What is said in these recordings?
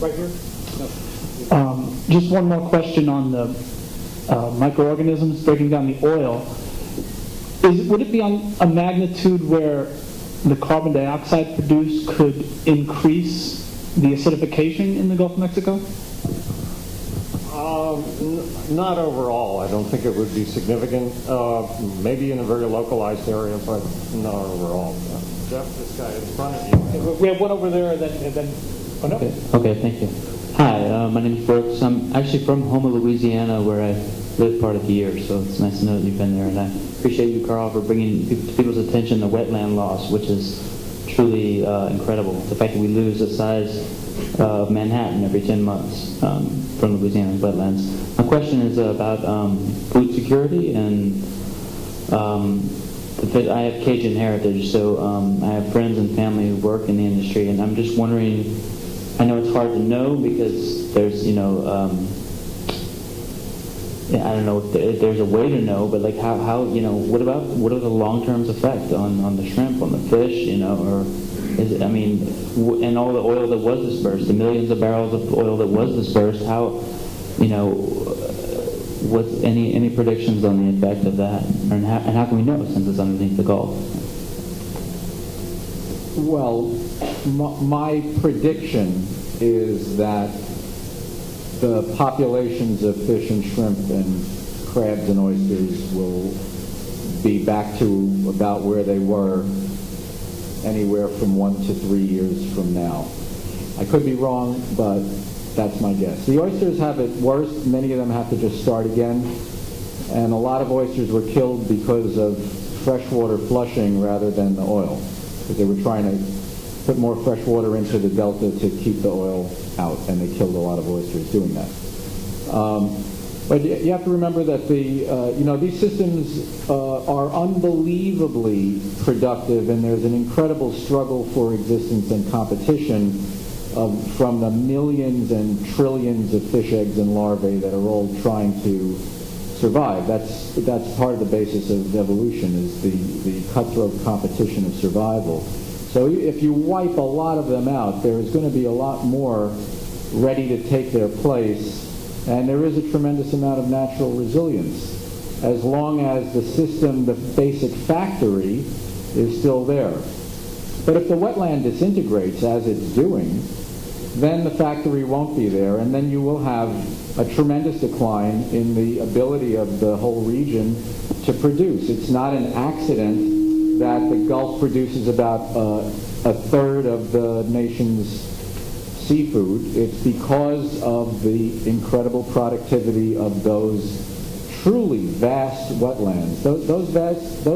Right here? No. Just one more question on the microorganisms breaking down the oil. Would it be on a magnitude where the carbon dioxide produced could increase the acidification in the Gulf of Mexico? Not overall. I don't think it would be significant. Maybe in a very localized area, but not overall. Jeff, this guy in front of you. We have one over there, and then oh no. Okay, thank you. Hi, my name is Brook. I'm actually from Houma, Louisiana, where I live part of the year, so it's nice to know that you've been there. And I appreciate you, Carl, for bringing to people's attention the wetland loss, which is truly incredible. The fact that we lose the size of Manhattan every 10 months from Louisiana's wetlands. My question is about food security, and I have Cajun heritage, so I have friends and family who work in the industry, and I'm just wondering, I know it's hard to know because there's, I don't know if there's a way to know, but like how what are the long-term effects on the shrimp, on the fish, or is it, and all the oil that was dispersed, the millions of barrels of oil that was dispersed, how, what any predictions on the effect of that, and how can we know since it's underneath the Gulf? Well, my prediction is that the populations of fish and shrimp and crabs and oysters will be back to about where they were anywhere from 1 to 3 years from now. I could be wrong, but that's my guess. The oysters have it worse. Many of them have to just start again. And a lot of oysters were killed because of freshwater flushing rather than the oil, because they were trying to put more fresh water into the delta to keep the oil out, and they killed a lot of oysters doing that. But you have to remember that these systems are unbelievably productive, and there's an incredible struggle for existence and competition from the millions and trillions of fish eggs and larvae that are all trying to survive. That's part of the basis of evolution, is the cutthroat competition of survival. So if you wipe a lot of them out, there is going to be a lot more ready to take their place, and there is a tremendous amount of natural resilience as long as the system, the basic factory, is still there. But if the wetland disintegrates, as it's doing, then the factory won't be there, and then you will have a tremendous decline in the ability of the whole region to produce. It's not an accident that the Gulf produces about a third of the nation's seafood. It's because of the incredible productivity of those truly vast wetlands. Those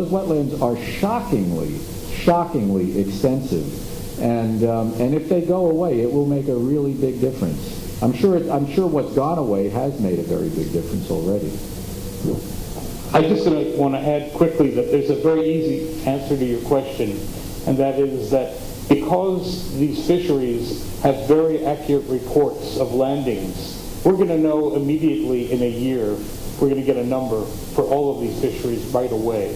wetlands are shockingly extensive, and if they go away, it will make a really big difference. I'm sure what's gone away has made a very big difference already. I'm just going to want to add quickly that there's a very easy answer to your question, and that is that because these fisheries have very accurate reports of landings, we're going to know immediately in a year, we're going to get a number for all of these fisheries right away.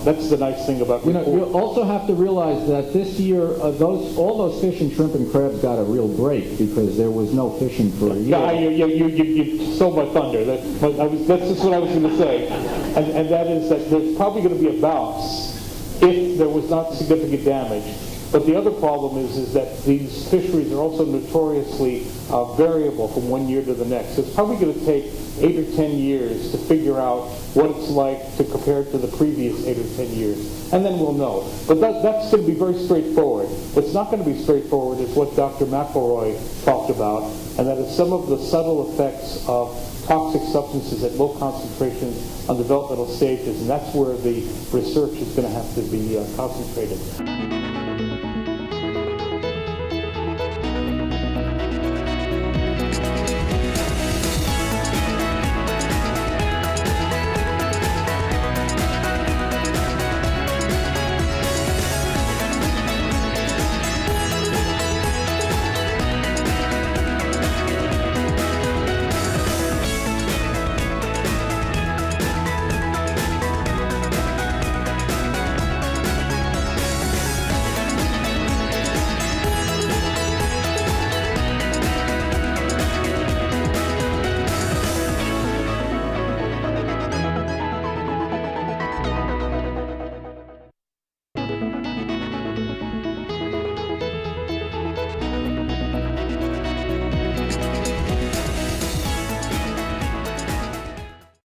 That's the nice thing about reports. You also have to realize that this year, all those fish and shrimp and crabs got a real break because there was no fishing for a year. Yeah, you stole my thunder. That's just what I was going to say. And that is that there's probably going to be a bounce if there was not significant damage. But the other problem is that these fisheries are also notoriously variable from one year to the next. So it's probably going to take 8 or 10 years to figure out what it's like to compare it to the previous 8 or 10 years. And then we'll know. But that's going to be very straightforward. What's not going to be straightforward is what Dr. McElroy talked about, and that is some of the subtle effects of toxic substances at low concentrations on developmental stages. And that's where the research is going to have to be concentrated.